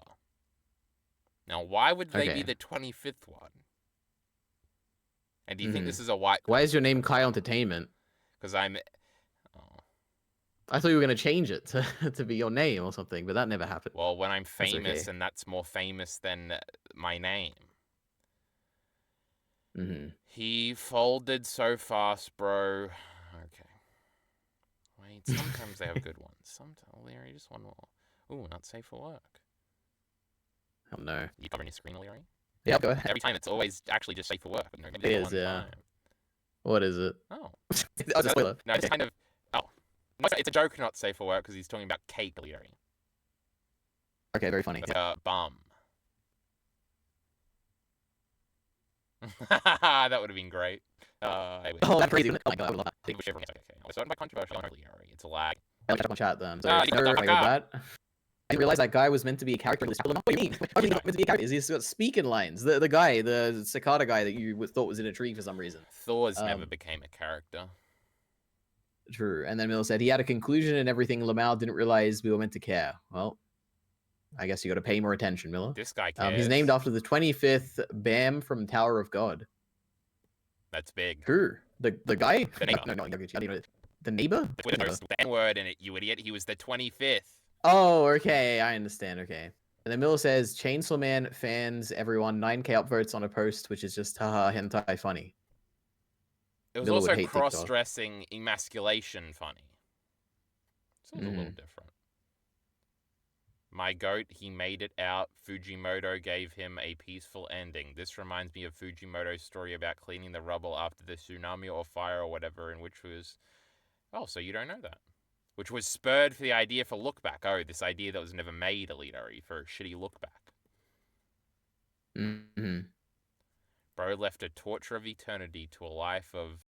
Now, why would they be Okay. the 25th one? And do you think this is a white... Why is your name Kyle Entertainment? Because I'm... Oh. I thought you were going to change it to be your name or something, but that never happened. Well, when I'm famous, okay. and that's more famous than my name. He folded so fast, bro. Okay. Wait, sometimes they have good ones. Sometimes, Larry, just one more. Ooh, not safe for work. Oh, no. You covering your screen, Larry? Yeah, go ahead. Every time it's always actually just safe for work. But no, It is, yeah. time. What is it? Oh. Oh, it's a spoiler. No, it's kind of... Oh. No, it's a joke, not safe for work, because he's talking about cake, Larry. Okay, very funny. Bum. That would have been great. Oh, that's crazy. Oh my god, I would love that. I think we should bring it. Okay. I was starting by controversial, Larry. It's a lag. I like that on chat then. So, You got the I fuck got up. that. I didn't realize that guy was meant to be a character in this chapter. What do you mean? What do you mean not meant to be a character? He's got speaking lines. The guy, the cicada guy that you thought was in a tree for some reason. Thor's never became a character. True. And then Miller said he had a conclusion and everything. Lamau didn't realize we were meant to care. Well, I guess you got to pay more attention, Miller. This guy cares. He's named after the 25th Bam from Tower of God. That's big. Who? The guy? The neighbor. No, Yaguchi. I don't know. The neighbor? With the N-word in it, you idiot. He was the 25th. Oh, okay. I understand. Okay. And then Miller says, Chainsaw Man fans, everyone, 9K upvotes on a post, which is just haha hentai funny. It was Miller would also hate TikTok. cross-dressing emasculation funny. Seems a little different. My goat, he made it out. Fujimoto gave him a peaceful ending. This reminds me of Fujimoto's story about cleaning the rubble after the tsunami or fire or whatever, in which was... Oh, so you don't know that. Which was spurred for the idea for Look Back. Oh, this idea that was never made, Elitari, for a shitty Look Back. Bro left a torture of eternity to a life of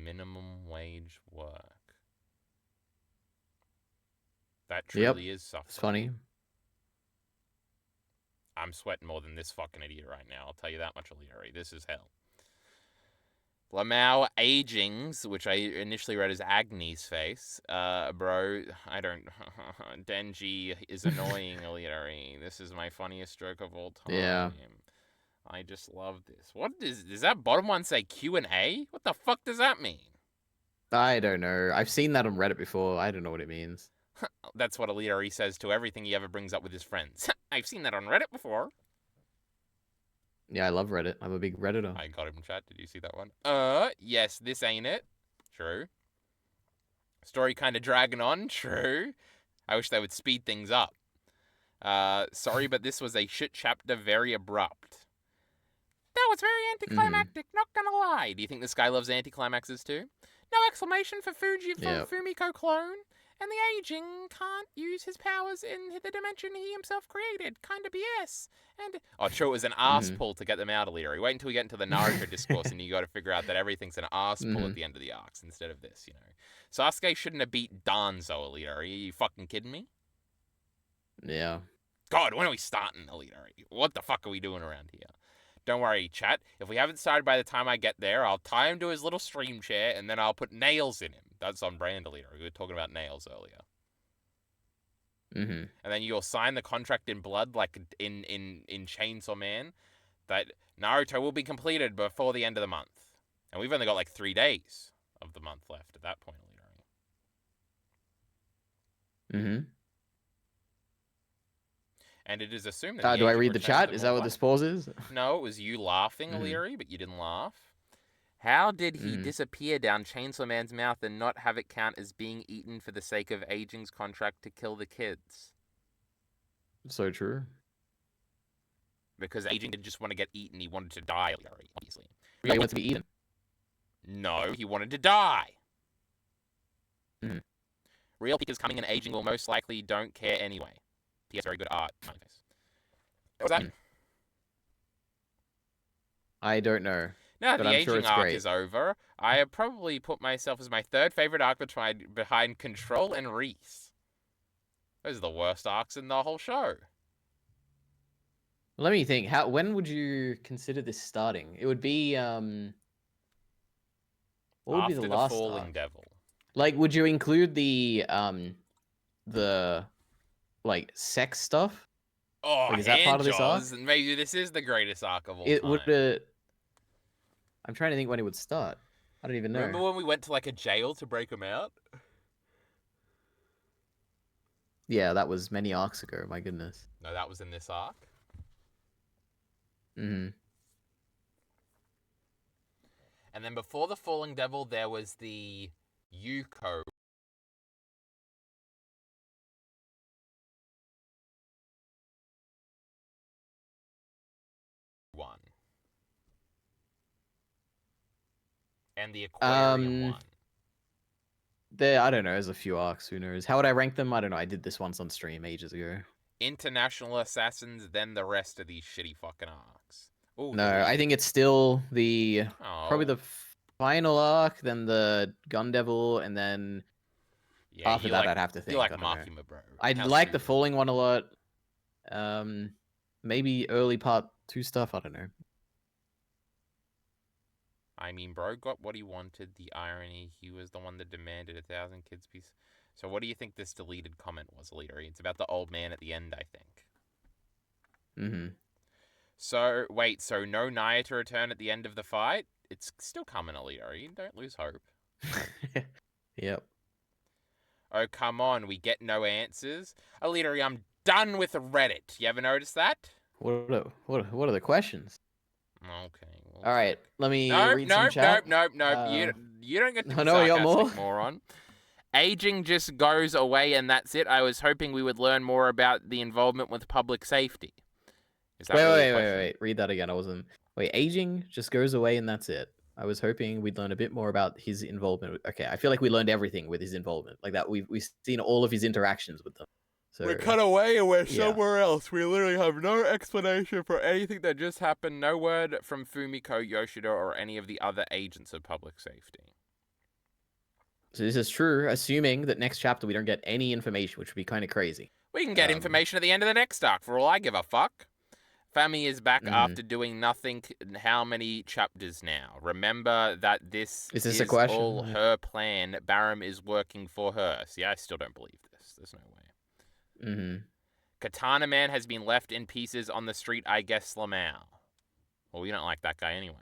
minimum wage work. That Yep. truly is suffering. It's funny. I'm sweating more than this fucking idiot right now. I'll tell you that much, Aliri. This is hell. Lamau Hijinks, which I initially read as Agni's face. Bro, I don't... Denji is annoying, Aliri. This is my funniest joke of all time. Yeah. I just love this. What does that bottom one say Q&A? What the fuck does that mean? I don't know. I've seen that on Reddit before. I don't know what it means. That's what Aliri says to everything he ever brings up with his friends. I've seen that on Reddit before. Yeah, I love Reddit. I'm a big Redditor. I got him, chat. Did you see that one? Yes, this ain't it. True. Story kind of dragging on. True. I wish they would speed things up. Sorry, but this was a shit chapter, very abrupt. That was very anticlimactic, not gonna lie. Do you think this guy loves anticlimaxes too? No exclamation for Fumiko clone. And the aging can't use his powers in the dimension he himself created. Kinda BS. And oh, true, it was an ass pull to get them out of Leary. Wait until we get into the Naruto discourse and you got to figure out that everything's an ass pull at the end of the arcs instead of this, you know. Sasuke shouldn't have beat Danzo, Alita. Are you fucking kidding me? Yeah. God, when are we starting, Alita? What the fuck are we doing around here? Don't worry, chat. If we haven't started by the time I get there, I'll tie him to his little stream chair and then I'll put nails in him. That's on brand, Alita. We were talking about nails earlier. And then you'll sign the contract in blood, like in Chainsaw Man, that Naruto will be completed before the end of the month. And we've only got like 3 days of the month left at that point, Alita. And it is assumed that do I read the chat? Is that what this pause is? No, it was you laughing, Aliri, but you didn't laugh. How did he disappear down Chainsaw Man's mouth and not have it count as being eaten for the sake of Aging's contract to kill the kids? So true. Because Aging didn't just want to get eaten, he wanted to die, Aliri, obviously. Yeah, he wanted to be eaten. No, he wanted to die. Real Peekers coming and Aging will most likely don't care anyway. He has very good art. What was that? I don't know. Now that the Aging arc is over, I have probably put myself as my third favorite arc behind Control and Reese. Those are the worst arcs in the whole show. Let me think. When would you consider this starting? It would be what would be the last Falling arc? Devil. Like, would you include the like sex stuff? Oh, like, is that part of this arc? Maybe this is the greatest arc of all time. Would I'm trying to think when it would start. I don't even know. Remember when we went to like a jail to break him out? Yeah, that was many arcs ago. My goodness. No, that was in this arc. And then before the Falling Devil, there was the Yuko. One. And the Aquarium one. I don't know. There's a few arcs. Who knows? How would I rank them? I don't know. I did this once on stream ages ago. International Assassins, then the rest of these shitty fucking arcs. Ooh, no, I think it's still probably the final arc, then the Gun Devil, and then after that, I'd have to think. You like Makima, bro. I like the Falling one a lot. Maybe early part 2 stuff. I don't know. I mean, bro got what he wanted. The irony, he was the one that demanded 1,000 kids piece. So what do you think this deleted comment was, Alita? It's about the old man at the end, I think. So, wait, so no Naya to return at the end of the fight? It's still coming, Alita. Don't lose hope. Yep. Oh, come on, we get no answers? Alita, I'm done with Reddit. You ever noticed that? What are the questions? Okay. All right, let me read some chat. Nope. You don't get to be sarcastic, moron. Aging just goes away and that's it. I was hoping we would learn more about the involvement with public safety. Is that wait. Read that again. Wait, Aging just goes away and that's it. I was hoping we'd learn a bit more about his involvement. Okay, I feel like we learned everything with his involvement. Like that, we've seen all of his interactions with them. So, we're cut away and we're somewhere else. We literally have no explanation for anything that just happened. No word from Fumiko, Yoshida, or any of the other agents of public safety. So this is true, assuming that next chapter we don't get any information, which would be kind of crazy. We can get information at the end of the next arc, for all I give a fuck. Fami is back after doing nothing. How many chapters now? Remember that this Is this a is question? all her plan. Barum is working for her. See, I still don't believe this. There's no way. Katana Man has been left in pieces on the street, I guess, Lamau. Well, we don't like that guy anyway.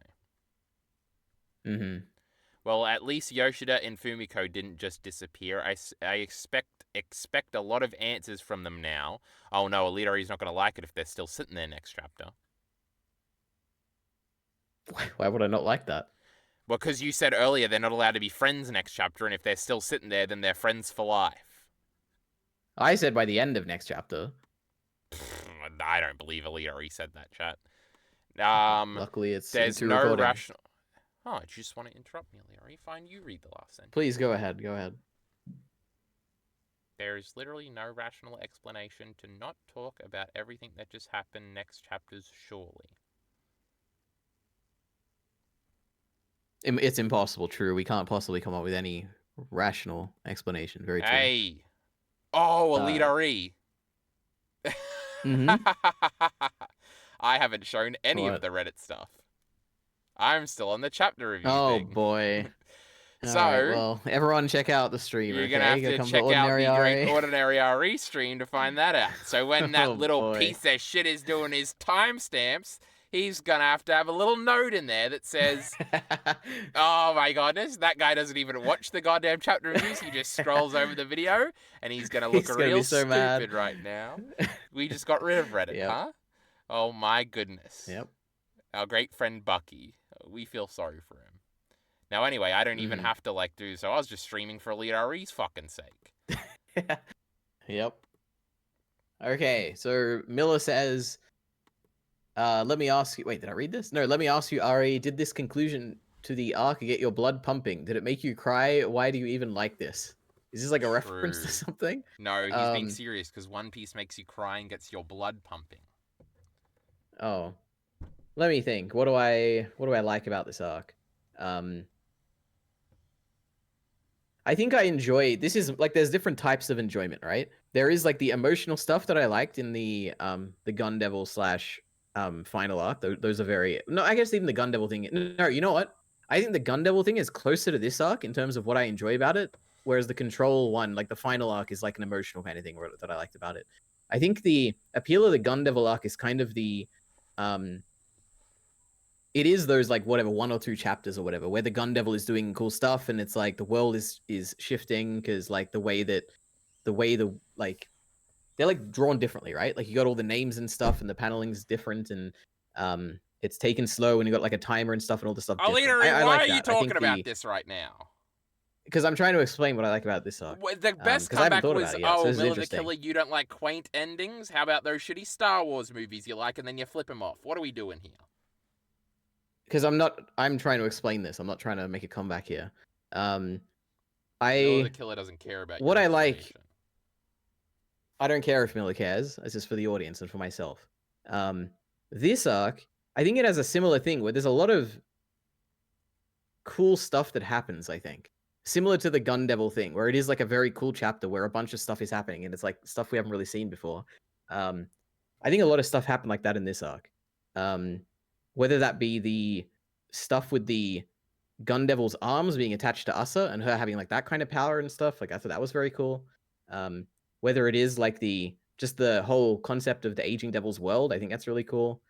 Well, at least Yoshida and Fumiko didn't just disappear. I expect a lot of answers from them now. Oh no, Alidori's not going to like it if they're still sitting there next chapter. Why would I not like that? Well, because you said earlier they're not allowed to be friends next chapter, and if they're still sitting there, then they're friends for life. I said by the end of next chapter. I don't believe Alidori said that, chat. Luckily, it's there's no recording. rational. Oh, you just want to interrupt me, Alidori? Fine, you read the last sentence. Please go ahead. Go ahead. There is literally no rational explanation to not talk about everything that just happened next chapters, surely. It's impossible, true. We can't possibly come up with any rational explanation. Very true. Hey! Oh, Alidori! I haven't shown any of the Reddit stuff. I'm still on the chapter review thing. Oh, boy. So, right, well, everyone check out the stream. You're gonna have to check out the Great Ordinary RE stream to find that out. So when that little piece of shit is doing his timestamps, he's gonna have to have a little note in there that says, "Oh my goodness, that guy doesn't even watch the goddamn chapter reviews. He just scrolls over the video, and he's gonna look real stupid mad right now." We just got rid of Reddit, huh? Oh my goodness. Yep. Our great friend Bucky. We feel sorry for him. Now, anyway, I don't even have to, do so. I was just streaming for Elite RE's fucking sake. Yep. Okay, so Miller says, let me ask you... Wait, did I read this? No, let me ask you, Ari, did this conclusion to the arc get your blood pumping? Did it make you cry? Why do you even like this? Is this like a reference to something? No, he's being serious, because One Piece makes you cry and gets your blood pumping. Oh. Let me think. What do I like about this arc? I think I enjoy... This is, there's different types of enjoyment, right? There is, the emotional stuff that I liked in the Gun Devil / final arc. Those are very... No, I guess even the Gun Devil thing... No, you know what? I think the Gun Devil thing is closer to this arc in terms of what I enjoy about it, whereas the Control one, the final arc, is an emotional kind of thing that I liked about it. I think the appeal of the Gun Devil arc is kind of the... It is those whatever 1 or 2 chapters or whatever where the Gun Devil is doing cool stuff and it's the world is shifting because the way they're drawn differently, right? You got all the names and stuff and the paneling's different and it's taken slow and you got a timer and stuff and all the stuff. Why are you talking about this right now? Because I'm trying to explain what I like about this arc. The best comeback was, Miller the Killer, you don't like quaint endings? How about those shitty Star Wars movies you like and then you flip them off? What are we doing here? Because I'm trying to explain this. I'm not trying to make a comeback here. Miller the Killer doesn't care about what I like. I don't care if Miller cares. It's just for the audience and for myself. This arc, I think it has a similar thing where there's a lot of cool stuff that happens, I think. Similar to the Gun Devil thing, where it is a very cool chapter where a bunch of stuff is happening and it's stuff we haven't really seen before. I think a lot of stuff happened like that in this arc. Whether that be the stuff with the Gun Devil's arms being attached to Asa and her having that kind of power and stuff, I thought that was very cool. Whether it is just the whole concept of the aging Devil's world, I think that's really cool.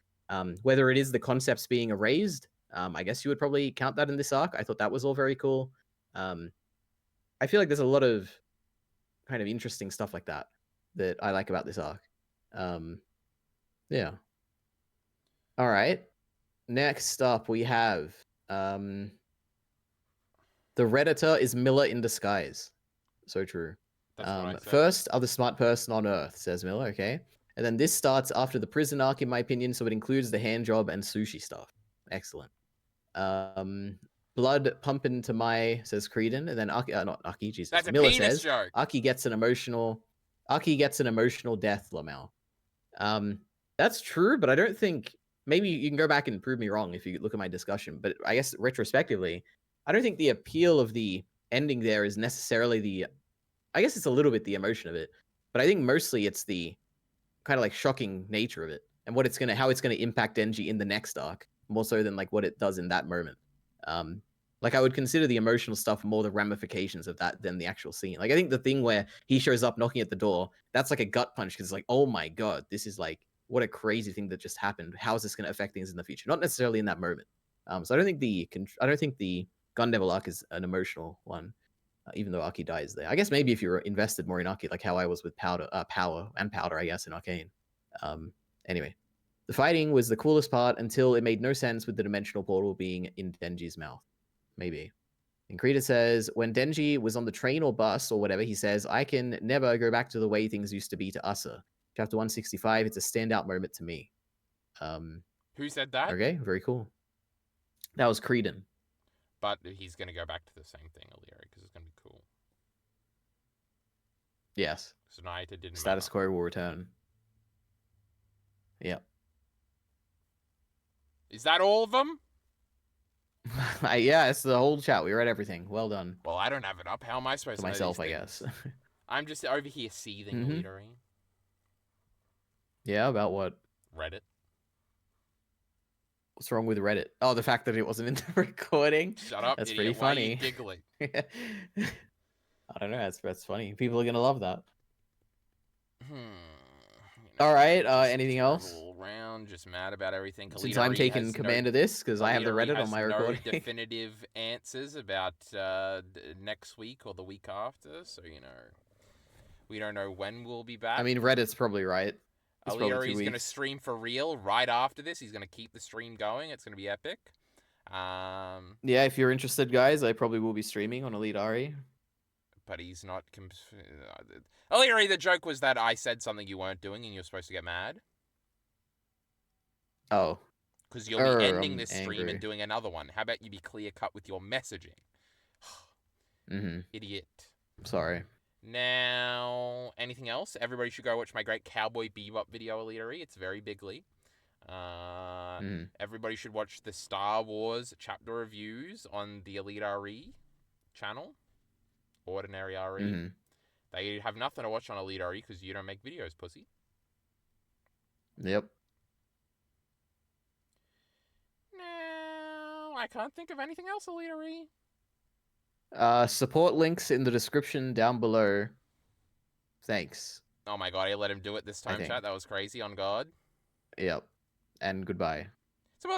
Whether it is the concepts being erased, I guess you would probably count that in this arc. I thought that was all very cool. I feel there's a lot of kind of interesting stuff like that I like about this arc. Yeah. All right. Next up, we have the Redditor is Miller in disguise. So true. First, other smart person on Earth, says Miller. Okay, and then this starts after the prison arc, in my opinion. So it includes the hand job and sushi stuff. Excellent. Blood pumping to my, says Creedon, and then Aki, not Aki, Jesus. That's a Miller penis says joke. Aki gets an emotional death. Lamau. That's true, but I don't think. Maybe you can go back and prove me wrong if you look at my discussion, but I guess retrospectively, I don't think the appeal of the ending there is necessarily the. I guess it's a little bit the emotion of it, but I think mostly it's the kind of like shocking nature of it and how it's gonna impact Denji in the next arc more so than like what it does in that moment. Um, like I would consider the emotional stuff more the ramifications of that than the actual scene. Like I think the thing where he shows up knocking at the door, that's like a gut punch because it's like, oh my god, this is like what a crazy thing that just happened. How is this going to affect things in the future? Not necessarily in that moment. So I don't think the Gun Devil arc is an emotional one, even though Aki dies there. I guess maybe if you're invested more in Aki, like how I was with Powder, I guess in Arcane. Um, anyway, the fighting was the coolest part until it made no sense with the dimensional portal being in Denji's mouth. Maybe. And Krita says, when Denji was on the train or bus or whatever, he says, I can never go back to the way things used to be to Usa. Chapter 165, it's a standout moment to me. Who said that? Okay, very cool. That was Creedon. But he's going to go back to the same thing, O'Leary, because it's going to be cool. Yes. Because Naita didn't Status matter. quo will return. Yep. Is that all of them? Yeah, it's the whole chat. We read everything. Well done. Well, I don't have it up. How am I supposed To to know myself, these I things? guess. I'm just over here seething, O'Leary. Yeah, about what? Reddit. What's wrong with Reddit? Oh, the fact that it wasn't in the recording. Shut up, That's idiot. pretty Why are funny. you giggling? I don't know. That's funny. People are gonna love that. You know, All right. just Anything else? all around, just mad about everything. Since I'm taking command of this because I have the Reddit on my recording. No definitive answers about next week or the week after, so you know we don't know when we'll be back. I mean, Reddit's probably right. Aliari's going to stream for real right after this. He's going to keep the stream going. It's going to be epic. Yeah, if you're interested, guys, I probably will be streaming on Elite Ari. But he's not. Aliari, the joke was that I said something you weren't doing and you're supposed to get mad. Oh. Because you'll be ending I'm this stream angry. and doing another one. How about you be clear cut with your messaging? Idiot. Sorry. Now, anything else? Everybody should go watch my great Cowboy Bebop video, Aliari. It's very bigly. Everybody should watch the Star Wars chapter reviews on the Elite RE channel. Ordinary RE. They have nothing to watch on Elite RE because you don't make videos, pussy. Yep. No, I can't think of anything else, Elite RE. Support links in the description down below. Thanks. Oh my god, I let him do it this time, chat. That was crazy, on God. Yep. And goodbye. So,